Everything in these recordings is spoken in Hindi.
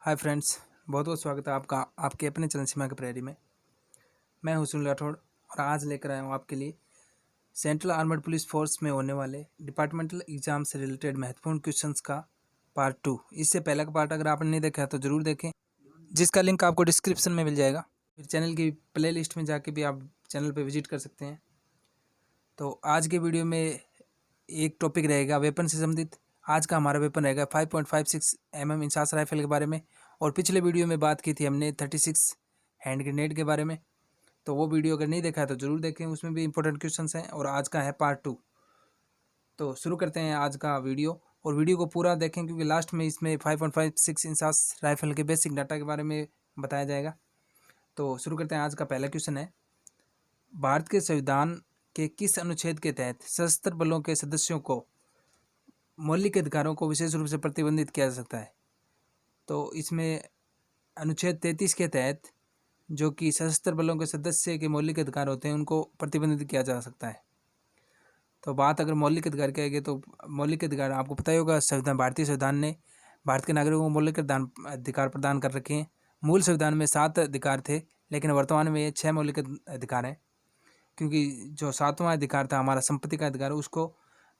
हाय फ्रेंड्स, बहुत बहुत स्वागत है आपका आपके अपने चैनल सीमा की प्रैरी में। मैं हूं सुनील राठौड़ और आज लेकर आया हूं आपके लिए सेंट्रल आर्मर्ड पुलिस फोर्स में होने वाले डिपार्टमेंटल एग्जाम से रिलेटेड महत्वपूर्ण क्वेश्चंस का पार्ट 2। इससे पहला का पार्ट अगर आपने नहीं देखा है तो ज़रूर देखें, जिसका लिंक आपको डिस्क्रिप्शन में मिल जाएगा। फिर चैनल की प्ले लिस्ट में जाके भी आप चैनल पर विजिट कर सकते हैं। तो आज के वीडियो में एक टॉपिक रहेगा वेपन से संबंधित। आज का हमारा वेपन रहेगा 5.56 mm इंसास राइफल के बारे में, और पिछले वीडियो में बात की थी हमने 36 हैंड ग्रेनेड के बारे में। तो वो वीडियो अगर नहीं देखा है तो ज़रूर देखें, उसमें भी इंपॉर्टेंट क्वेश्चंस हैं। और आज का है पार्ट 2। तो शुरू करते हैं आज का वीडियो, और वीडियो को पूरा देखें क्योंकि लास्ट में इसमें 5.56 इंसास राइफल के बेसिक डाटा के बारे में बताया जाएगा। तो शुरू करते हैं। आज का पहला क्वेश्चन है, भारत के संविधान के किस अनुच्छेद के तहत सशस्त्र बलों के सदस्यों को मौलिक अधिकारों को विशेष रूप से प्रतिबंधित किया जा सकता है? तो इसमें अनुच्छेद 33 के तहत जो कि सशस्त्र बलों के सदस्य के मौलिक अधिकार होते हैं उनको प्रतिबंधित किया जा सकता है। तो बात अगर मौलिक अधिकार की आएगी तो मौलिक अधिकार आपको पता ही होगा, संविधान भारतीय संविधान ने भारत के नागरिकों को मौलिक अधिकार प्रदान कर रखे हैं। मूल संविधान में 7 अधिकार थे, लेकिन वर्तमान में ये 6 मौलिक अधिकार हैं, क्योंकि जो 7वां अधिकार था हमारा संपत्ति का अधिकार, उसको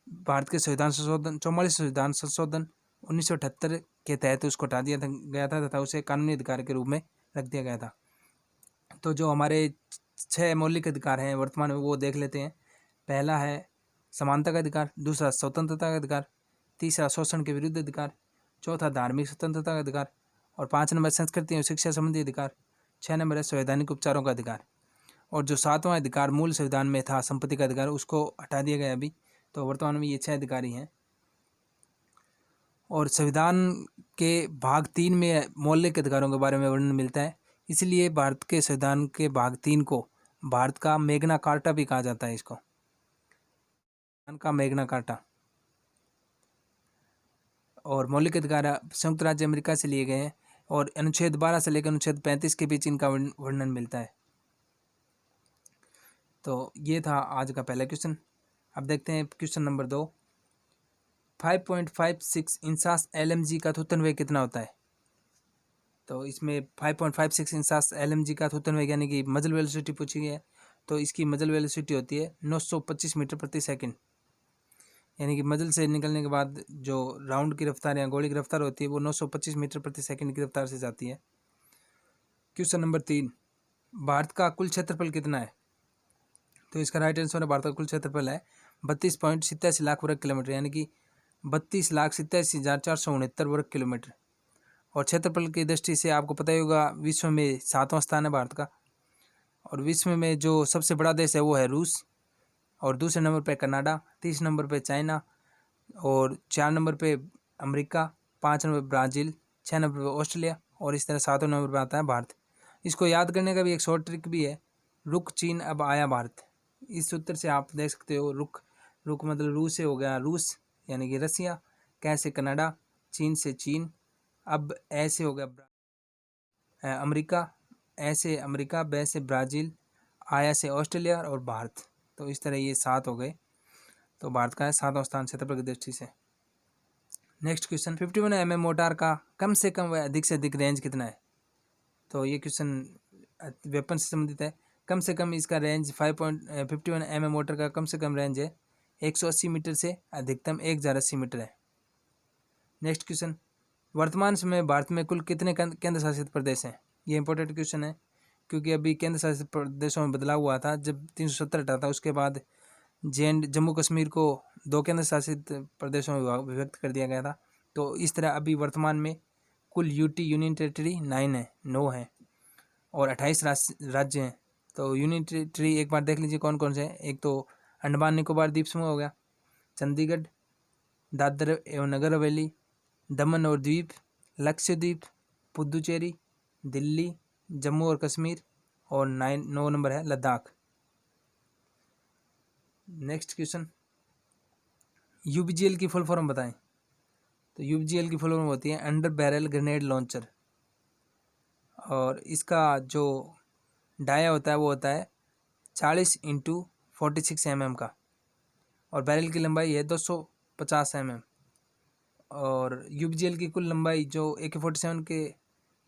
भारत के संविधान संशोधन 44 संविधान संशोधन 1978 के तहत उसको हटा दिया गया था तथा उसे कानूनी अधिकार के रूप में रख दिया गया था। तो जो हमारे 6 मौलिक अधिकार हैं वर्तमान में वो देख लेते हैं। पहला है समानता का अधिकार, दूसरा स्वतंत्रता का अधिकार, तीसरा शोषण के विरुद्ध अधिकार, चौथा धार्मिक स्वतंत्रता का अधिकार, और 5 नंबर संस्कृति और शिक्षा संबंधी अधिकार, 6 नंबर है संवैधानिक उपचारों का अधिकार। और जो 7वां अधिकार मूल संविधान में था संपत्ति का अधिकार, उसको हटा दिया गया अभी। तो वर्तमान में ये 6 अधिकारी हैं। और संविधान के भाग 3 में मौलिक अधिकारों के बारे में वर्णन मिलता है, इसलिए भारत के संविधान के भाग 3 को भारत का मैग्ना कार्टा भी कहा जाता है। इसको का मैग्ना कार्टा। और मौलिक अधिकार संयुक्त राज्य अमेरिका से लिए गए हैं, और अनुच्छेद 12 से लेकर अनुच्छेद 35 के बीच इनका वर्णन मिलता है। तो ये था आज का पहला क्वेश्चन। अब देखते हैं क्वेश्चन नंबर 2। 5.56 इंसास LMG का थूथन वेग कितना होता है? तो इसमें 5.56 इंसास LMG का थूथन वेग यानी कि मजल वेलोसिटी पूछी गई है। तो इसकी मजल वेलोसिटी होती है 925 मीटर प्रति सेकंड, यानी कि मजल से निकलने के बाद जो राउंड की रफ्तार या गोली की रफ्तार होती है वो 925 मीटर प्रति सेकंड की रफ्तार से जाती है। क्वेश्चन नंबर 3, भारत का कुल क्षेत्रफल कितना है? तो इसका राइट आंसर है भारत का कुल क्षेत्रफल है 32.87 लाख वर्ग किलोमीटर, यानी कि 32,87,469 वर्ग किलोमीटर। और क्षेत्रफल की दृष्टि से आपको पता ही होगा विश्व में 7वां स्थान है भारत का। और विश्व में जो सबसे बड़ा देश है वो है रूस, और दूसरे नंबर पे कनाडा, तीसरे नंबर पे चाइना, और 4 नंबर पे अमेरिका, 5 नंबर ब्राज़ील, 6 नंबर पे ऑस्ट्रेलिया, और इस तरह 7वें नंबर पे आता है भारत। इसको याद करने का भी एक शॉर्ट ट्रिक भी है, रुक चीन अब आया भारत। इस सूत्र से आप देख सकते हो, रुक मतलब रूस से हो गया रूस यानी कि रसिया, कै से कनाडा, चीन से चीन, अब ऐसे हो गया अमेरिका, ऐसे अमेरिका, बै से ब्राज़ील, आया से ऑस्ट्रेलिया, और भारत। तो इस तरह ये 7 हो गए। तो भारत का है 7वां स्थान क्षेत्रफल की दृष्टि से। नेक्स्ट क्वेश्चन, 51 mm मोटार का कम से कम व अधिक से अधिक रेंज कितना है? तो ये क्वेश्चन वेपन से संबंधित है। कम से कम इसका रेंज 5.51 mm मोटर का कम से कम रेंज है 180 मीटर से अधिकतम 1080 मीटर है। नेक्स्ट क्वेश्चन, वर्तमान समय भारत में कुल कितने केंद्र शासित प्रदेश हैं? ये इंपॉर्टेंट क्वेश्चन है क्योंकि अभी केंद्र शासित प्रदेशों में बदलाव हुआ था। जब 370 हटा था उसके बाद जम्मू कश्मीर को 2 केंद्र शासित प्रदेशों में विभक्त कर दिया गया था। तो इस तरह अभी वर्तमान में कुल यूनियन टेरिटरी 9 है, और 28 राज्य हैं। तो यूनियन टेरिटरी एक बार देख लीजिए कौन कौन से हैं। एक तो अंडमान निकोबार द्वीप समूह हो गया, चंडीगढ़, दादर एवं नगर हवेली, दमन और द्वीप, लक्षद्वीप, पुदुचेरी, दिल्ली, जम्मू और कश्मीर, और 9 नंबर है लद्दाख। नेक्स्ट क्वेश्चन, UBGL की फुल फॉर्म बताएं। तो UBGL की फुल फॉर्म होती है अंडर बैरल ग्रेनेड लॉन्चर, और इसका जो डाया होता है वो होता है 40 × 46 mm का, और बैरल की लंबाई है 200 50 mm। और यूबीजीएल की कुल लंबाई जो AK-47 के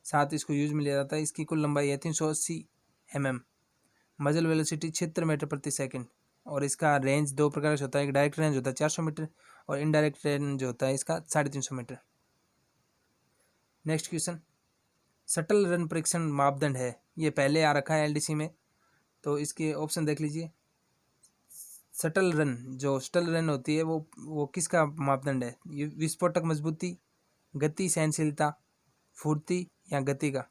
साथ इसको यूज में लिया जाता है, इसकी कुल लंबाई है 380 mm। मजल वेलोसिटी 76 मीटर प्रति सेकंड। और इसका रेंज दो प्रकार से होता है, एक डायरेक्ट रेंज होता है 400 मीटर और इनडायरेक्ट रेंज होता है इसका 350 metre. Next question, shuttle run परीक्षण मापदंड है, ये पहले आ रखा है LDC में, तो इसके ऑप्शन देख लीजिए। शटल रन होती है वो किसका मापदंड है? ये विस्फोटक मजबूती, गति सहनशीलता, फुर्ती या गति का?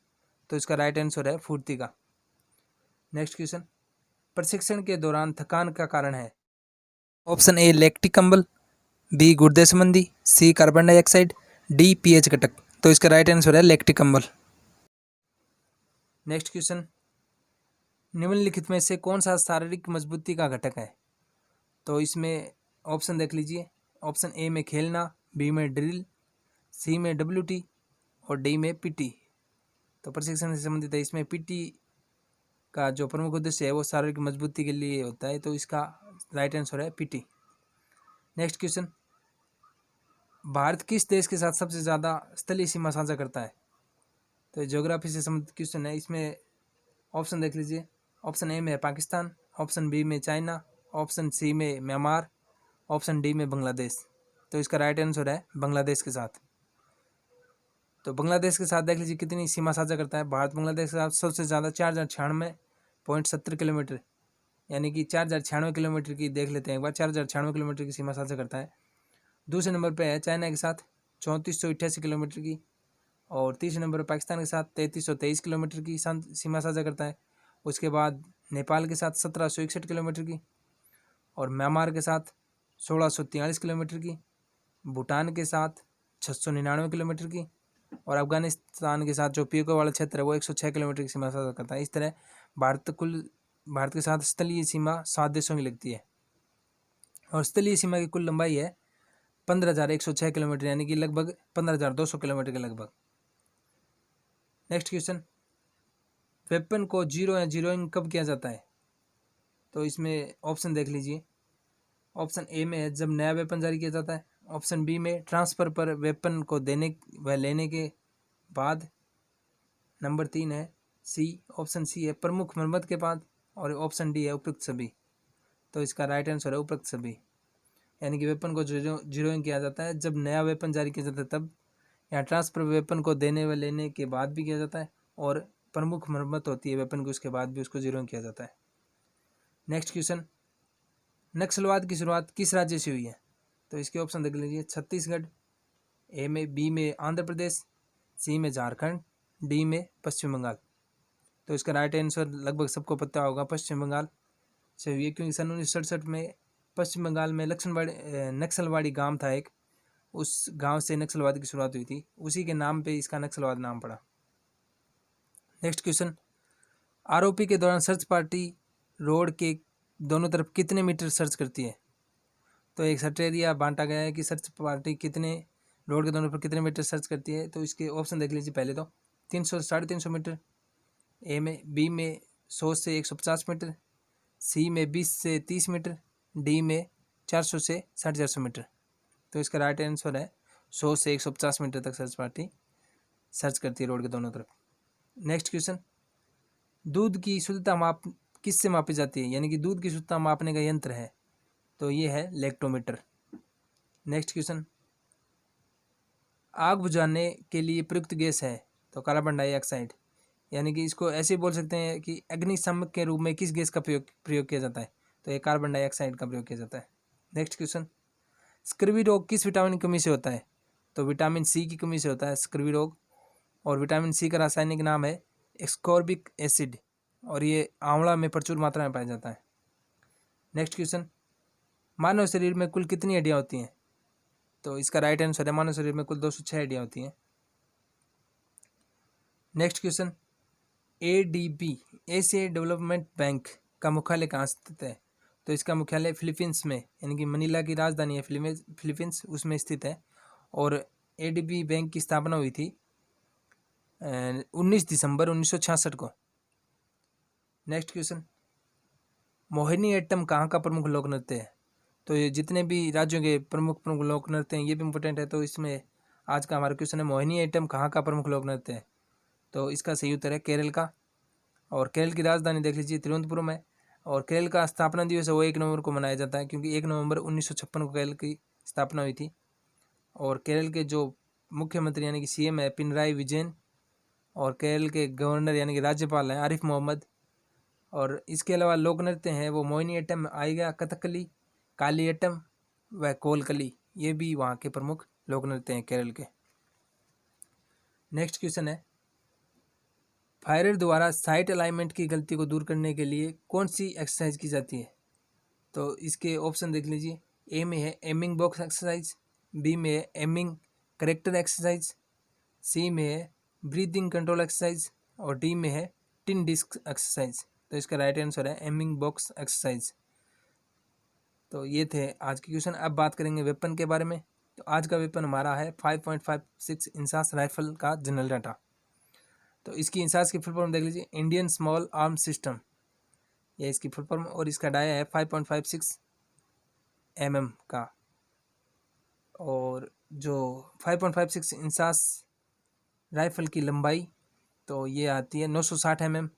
तो इसका राइट आंसर है फुर्ती का। नेक्स्ट क्वेश्चन, प्रशिक्षण के दौरान थकान का कारण है? ऑप्शन ए लैक्टिक अम्ल, बी गुर्दे संबंधी, सी कार्बन डाइऑक्साइड, डी पीएच घटक। तो इसका राइट आंसर है लैक्टिक अम्ल। नेक्स्ट क्वेश्चन, निम्नलिखित में से कौन सा शारीरिक मजबूती का घटक है? तो इसमें ऑप्शन देख लीजिए। ऑप्शन ए में खेलना, बी में ड्रिल, सी में WT और डी में PT। तो प्रशिक्षण से संबंधित है, इसमें PT का जो प्रमुख उद्देश्य है वो शारीरिक मजबूती के लिए होता है, तो इसका राइट आंसर है PT। नेक्स्ट क्वेश्चन, भारत किस देश के साथ सबसे ज़्यादा स्थलीय सीमा साझा करता है? तो ज्योग्राफी से संबंधित क्वेश्चन है, इसमें ऑप्शन देख लीजिए। ऑप्शन ए में है पाकिस्तान, ऑप्शन बी में चाइना, ऑप्शन सी में म्यांमार, ऑप्शन डी में बांग्लादेश। तो इसका राइट आंसर है बांग्लादेश के साथ। तो बांग्लादेश के साथ देख लीजिए कितनी सीमा साझा करता है भारत बांग्लादेश के साथ, सबसे ज़्यादा 4096.70 किलोमीटर, यानी कि 4096 किलोमीटर की देख लेते हैं एक बार, 4096 किलोमीटर की सीमा साझा करता है। दूसरे नंबर पे है चाइना के साथ 3488 किलोमीटर की, और तीसरे नंबर पर पाकिस्तान के साथ 3323 किलोमीटर की सीमा साझा करता है। उसके बाद नेपाल के साथ 1761 किलोमीटर की, और म्यांमार के साथ 1643 किलोमीटर की, भूटान के साथ 699 किलोमीटर की, और अफगानिस्तान के साथ जो पीओके वाला क्षेत्र है वो 106 किलोमीटर की सीमा साझा करता है। इस तरह भारत के साथ स्थलीय सीमा 7 देशों की लगती है, और स्थलीय सीमा की कुल लंबाई है 15,106 किलोमीटर, यानी कि लगभग 15,200 किलोमीटर के लगभग। नेक्स्ट क्वेश्चन, वेपन को जीरो या जीरोइंग कब किया जाता है? तो इसमें ऑप्शन देख लीजिए। ऑप्शन ए में है जब नया वेपन जारी किया जाता है, ऑप्शन बी में ट्रांसफ़र पर वेपन को देने व लेने के बाद, नंबर 3 है ऑप्शन सी है प्रमुख मरम्मत के बाद, और ऑप्शन डी है उपयुक्त सभी। तो इसका राइट आंसर है उपयुक्त सभी, यानी कि वेपन को जीरोइंग किया जाता है जब नया वेपन जारी किया जाता है तब, या ट्रांसफर वेपन को देने व लेने के बाद भी किया जाता है, और प्रमुख मरम्मत होती है वेपन की उसके बाद भी उसको जीरोइंग किया जाता है। नेक्स्ट क्वेश्चन, नक्सलवाद की शुरुआत किस राज्य से हुई है? तो इसके ऑप्शन देख लीजिए। छत्तीसगढ़, ए में, बी में आंध्र प्रदेश, सी में झारखंड, डी में पश्चिम बंगाल। तो इसका राइट आंसर लगभग सबको पता होगा, पश्चिम बंगाल से हुई है, क्योंकि सन 1967 में पश्चिम बंगाल में नक्सलवाड़ी गांव था एक, उस गांव से नक्सलवाद की शुरुआत हुई थी, उसी के नाम पे इसका नक्सलवाद नाम पड़ा। नेक्स्ट क्वेश्चन, आरोपी के दौरान सर्च पार्टी रोड के दोनों तरफ कितने मीटर सर्च करती है? तो एक सर्च एरिया बांटा गया है कि सर्च पार्टी कितने रोड के दोनों तरफ कितने मीटर सर्च करती है। तो इसके ऑप्शन देख लीजिए। पहले तो 300 से 350 मीटर, ए में, बी में 100 से 150 मीटर, सी में 20 से 30 मीटर, डी में 400 से 450 मीटर। तो इसका राइट आंसर है 100 से 150 मीटर तक सर्च पार्टी सर्च करती है रोड के दोनों तरफ। नेक्स्ट क्वेश्चन, दूध की शुद्धता माप किससे मापी जाती है, यानी कि दूध की शुद्धता मापने का यंत्र है, तो ये है लैक्टोमीटर। नेक्स्ट क्वेश्चन, आग बुझाने के लिए प्रयुक्त गैस है, तो कार्बन डाइऑक्साइड, यानी कि इसको ऐसे बोल सकते हैं कि अग्निशामक के रूप में किस गैस का प्रयोग किया जाता है, तो ये कार्बन डाइऑक्साइड का प्रयोग किया जाता है। नेक्स्ट क्वेश्चन, स्कर्वी रोग किस विटामिन की कमी से होता है? तो विटामिन सी की कमी से होता है स्कर्वी रोग, और विटामिन सी का रासायनिक नाम है एस्कॉर्बिक एसिड, और ये आंवला में प्रचुर मात्रा में पाया जाता है। नेक्स्ट क्वेश्चन, मानव शरीर में कुल कितनी हड्डियाँ होती हैं? तो इसका राइट आंसर है मानव शरीर में कुल 206 हड्डियाँ होती हैं। Next question, ADB, Asia development bank का मुख्यालय कहाँ स्थित है? तो इसका मुख्यालय फिलीपींस में, यानी कि मनीला की राजधानी है फिलीपींस, उसमें स्थित है, और ADB बैंक की स्थापना हुई थी 19 दिसंबर 1966 को। नेक्स्ट क्वेश्चन, मोहिनी अट्टम कहाँ का प्रमुख लोक नृत्य है? तो ये जितने भी राज्यों के प्रमुख प्रमुख लोक नृत्य हैं ये भी इम्पोर्टेंट है। तो इसमें आज का हमारा क्वेश्चन है मोहिनी आइटम कहाँ का प्रमुख लोक नृत्य है? तो इसका सही उत्तर है केरल का। और केरल की राजधानी देख लीजिए तिरुवनंतपुरम है। और केरल का स्थापना दिवस है वो 1 नवंबर को मनाया जाता है, क्योंकि 1 नवंबर 1956 को केरल की स्थापना हुई थी। और केरल के जो मुख्यमंत्री यानी कि सीएम है पिनराई विजयन, और केरल के गवर्नर यानी कि राज्यपाल हैं आरिफ मोहम्मद। और इसके अलावा लोक नृत्य हैं वो मोहिनीअट्टम आएगा, कथकली, कालियट्टम व कोलकली, ये भी वहाँ के प्रमुख लोक नृत्य हैं केरल के। नेक्स्ट क्वेश्चन है फायरर द्वारा साइट अलाइनमेंट की गलती को दूर करने के लिए कौन सी एक्सरसाइज की जाती है? तो इसके ऑप्शन देख लीजिए। ए में है एमिंग बॉक्स एक्सरसाइज, बी में है एमिंग करेक्टर एक्सरसाइज, सी में है ब्रीदिंग कंट्रोल एक्सरसाइज, और डी में है टिन डिस्क एक्सरसाइज। तो इसका राइट आंसर है एमिंग बॉक्स एक्सरसाइज। तो ये थे आज के क्वेश्चन। अब बात करेंगे वेपन के बारे में। तो आज का वेपन हमारा है 5.56 इंसास राइफल का जनरल डाटा। तो इसकी इंसास की फुल फॉर्म देख लीजिए, इंडियन स्मॉल आर्म सिस्टम, ये इसकी फुल फॉर्म। और इसका डाया है 5.56 mm का। और जो 5.56 इंसास राइफल की लंबाई तो ये आती है 960 mm,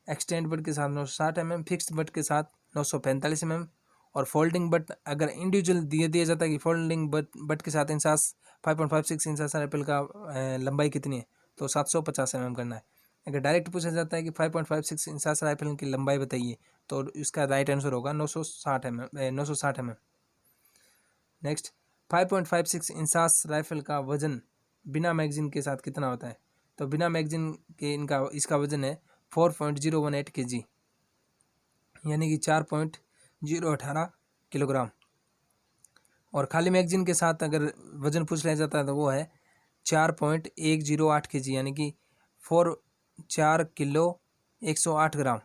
एक्सटेंड बट के साथ 960 mm, फिक्स्ड बट के साथ 945 mm। और फोल्डिंग बट अगर इंडिविजुअल दिया जाता है कि फोल्डिंग बट के साथ इंसास 5.56 इंसास राइफल का लंबाई कितनी है, तो 750 mm करना है। अगर डायरेक्ट पूछा जाता है कि 5.56 इंसास राइफल की लंबाई बताइए, तो इसका राइट आंसर होगा 960 mm। नेक्स्ट 5.56 इंसास राइफल का वजन बिना मैगजीन के साथ कितना होता है? तो बिना मैगजीन के इसका वजन है 4.018 kg, यानी कि 4.018 किलोग्राम। और खाली मैगजीन के साथ अगर वजन पूछ लिया जाता है तो वो है 4.108 kg, यानी कि 4 किलो 108 ग्राम,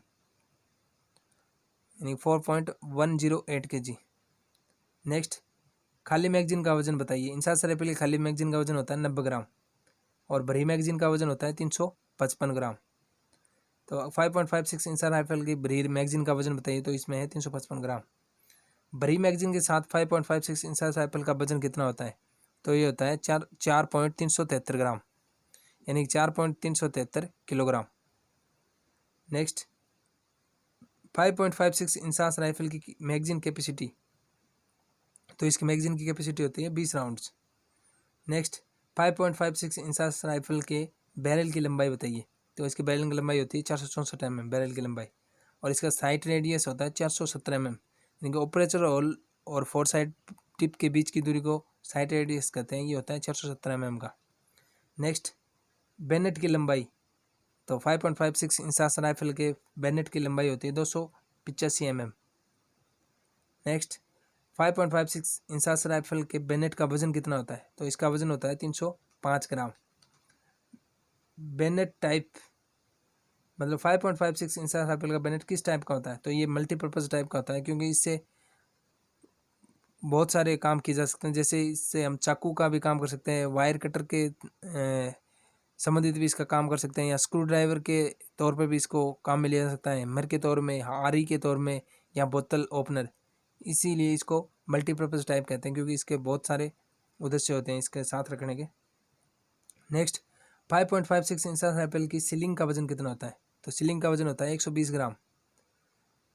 यानी 4.108 kg। नेक्स्ट खाली मैगजीन का वजन बताइए। इंसास राइफल के खाली मैगजीन का वजन होता है 90 ग्राम, और भरी मैगजीन का वजन होता है 355 ग्राम। तो 5.56 इंसास राइफल की भरी मैगजीन का वजन बताइए, तो इसमें है 355 ग्राम। भरी मैगजीन के साथ 5.56 इंसास राइफल का वजन कितना होता है? तो ये होता है 4.373 ग्राम, यानी 4.373 किलोग्राम। नेक्स्ट 5.56 इंसास राइफल की मैगजीन कैपेसिटी, तो इसकी मैगजीन की कैपेसिटी होती है 20 राउंड्स। नेक्स्ट 5.56 इंसास राइफल के बैरल की लंबाई बताइए, तो इसकी बैरल की लंबाई होती है 464 mm बैरल की लंबाई। और इसका साइट रेडियस होता है 417 mm, यानी कि ऑपरेचर होल और फोर साइड टिप के बीच की दूरी को साइट रेडियस कहते हैं, ये होता है 417 mm का। नेक्स्ट बैनेट की लंबाई, तो 5.56 इंसास राइफल के बैनेट की लंबाई होती है 285 mm। नेक्स्ट 5.56 इंसास राइफल के बैनेट का वजन कितना होता है? तो इसका वजन होता है 305 ग्राम। बैनेट टाइप मतलब 5.56 इंसास राइफल का बैनेट किस टाइप का होता है? तो ये मल्टीपर्पज़ टाइप का होता है, क्योंकि इससे बहुत सारे काम किए जा सकते हैं। जैसे इससे हम चाकू का भी काम कर सकते हैं, वायर कटर के संबंधित भी इसका काम कर सकते हैं, या स्क्रू ड्राइवर के तौर पर भी इसको काम में लिया जा सकता है, हैमर के तौर में, आरी के तौर में, या बोतल ओपनर। इसीलिए इसको मल्टीपर्पज़ टाइप कहते हैं, क्योंकि इसके बहुत सारे उद्देश्य होते हैं इसके साथ रखने के। नेक्स्ट 5.56 इंसास राइफल की सीलिंग का वजन कितना होता है? तो सीलिंग का वजन होता है 120 ग्राम।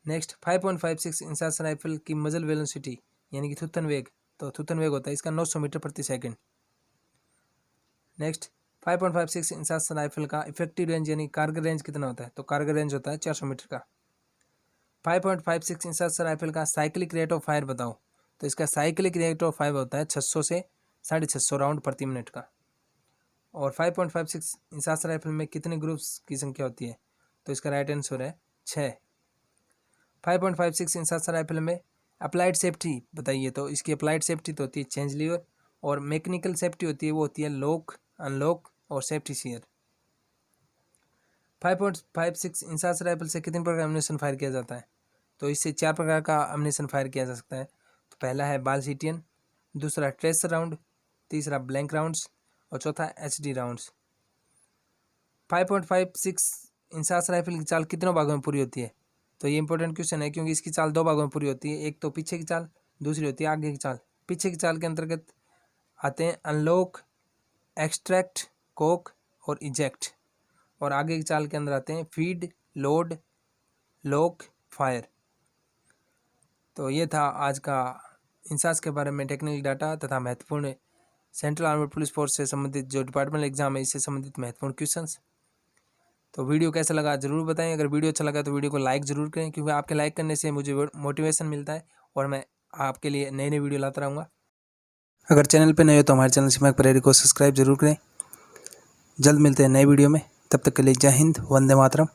नेक्स्ट 5.56 इंसास राइफल की मजल वेलोसिटी, यानी कि थुथन वेग, तो थुथन वेग होता है इसका 900 मीटर प्रति सेकंड। नेक्स्ट 5.56 इंसास राइफल का इफेक्टिव रेंज यानी कारगर रेंज कितना होता है? तो कारगर रेंज होता है 400 मीटर का। 5.56 इंसास राइफल का साइक्लिक रेट ऑफ फायर बताओ, तो इसका साइक्लिक रेट ऑफ फायर होता है 600 से 650 राउंड प्रति मिनट का। और 5.56 इंसास राइफल में कितने ग्रुप्स की संख्या होती है? तो इसका राइट आंसर है 6। 5.56 इंसास राइफल में अप्लाइड सेफ्टी बताइए, तो इसकी अप्लाइड सेफ्टी तो होती है चेंज लीवर, और मैकेनिकल सेफ्टी होती है वो होती है लॉक, अनलॉक और सेफ्टी शेयर। 5.56 इंसास राइफल से कितने प्रकार का एम्यूनेशन फायर किया जाता है? तो इससे 4 प्रकार का एम्यूनेशन फायर किया जा सकता है। तो पहला है बालसिटियन, दूसरा ट्रेसर राउंड, तीसरा ब्लैंक राउंड्स, और चौथा HD राउंड्स। 5.56 इंसास राइफल की चाल कितनों भागों में पूरी होती है? तो ये इंपॉर्टेंट क्वेश्चन है, क्योंकि इसकी चाल 2 भागों में पूरी होती है। एक तो पीछे की चाल, दूसरी होती है आगे की चाल। पीछे की चाल के अंतर्गत आते हैं अनलॉक, एक्सट्रैक्ट, कोक और इजेक्ट। और आगे की चाल के अंदर आते हैं फीड, लोड, लॉक, फायर। तो ये था आज का इंसास के बारे में टेक्निकल डाटा तथा महत्वपूर्ण सेंट्रल आर्मड पुलिस फोर्स से संबंधित जो डिपार्टमेंटल एग्जाम है इससे संबंधित महत्वपूर्ण क्वेश्चंस। तो वीडियो कैसा लगा ज़रूर बताएं। अगर वीडियो अच्छा लगा तो वीडियो को लाइक ज़रूर करें, क्योंकि आपके लाइक करने से मुझे मोटिवेशन मिलता है और मैं आपके लिए नई नई वीडियो लाता रहूँगा। अगर चैनल पर नए हो तो हमारे चैनल सीमा प्रहरी को सब्सक्राइब जरूर करें। जल्द मिलते हैं नए वीडियो में, तब तक के लिए जय हिंद, वंदे मातरम।